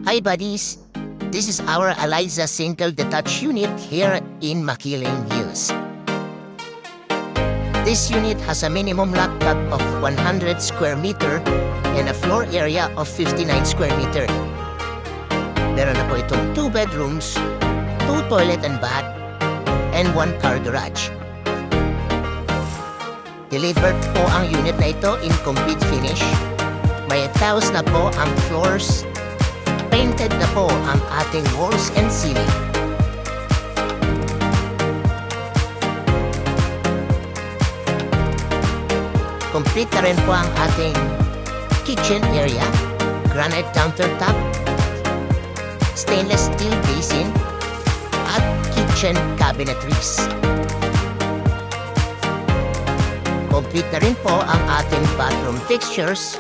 Hi buddies! This is our Eliza single detached unit here in Makiling Hills. This unit has a minimum lot cut of 100 square meter and a floor area of 59 square meter. Meron na po itong 2 bedrooms, 2 toilet and bath, and 1 car garage. Delivered po ang unit na ito in complete finish. May tiles na po ang floors. Painted na po ang ating walls and ceiling. Complete na rin po ang ating kitchen area, granite countertop, stainless steel basin, at kitchen cabinetries. Complete na rin po ang ating bathroom fixtures,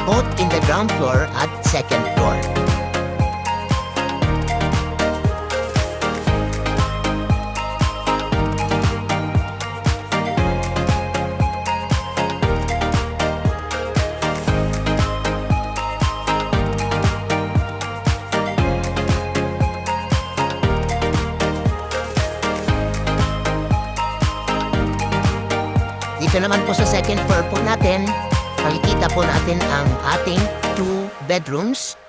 both in the ground floor at second floor. Dito naman po sa second floor po natin, makikita po natin ang ating 2 bedrooms.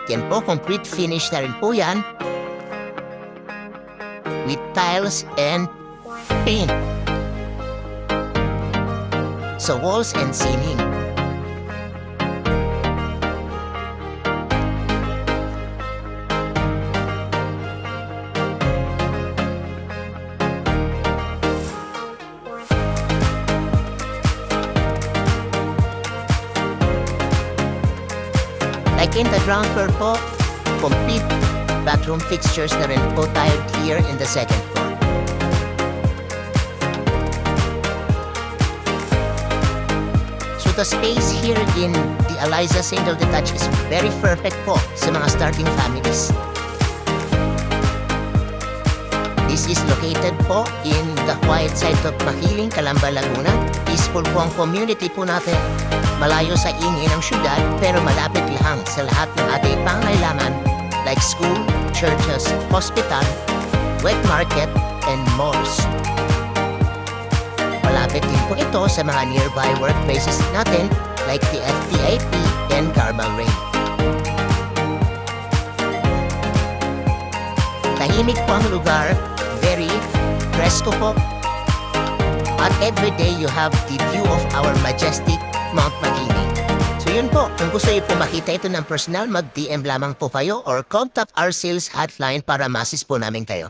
Yan po, complete finish na rin po yan. With tiles and paint. So walls and ceiling. Like in the ground floor po, complete bathroom fixtures na rin po tayo here in the second floor. So the space here in the Eliza single detached is very perfect po sa mga starting families. This is located po in the quiet side of Makiling, Calamba, Laguna. Peaceful po ang community po natin. Malayo sa ingay ng syudad pero malapit lang sa lahat ng ating pangailangan like school, churches, hospital, wet market, and malls. Malapit din po ito sa mga nearby workplaces natin like the FPIP and Carmel Rain. Tahimik po ang lugar, very presko po. At every day you have the view of our majestic Mount Makiling. So yun po, kung gusto niyo po makita ito ng personal, mag-DM lamang po kayo or contact our sales hotline para ma-assist po namin kayo.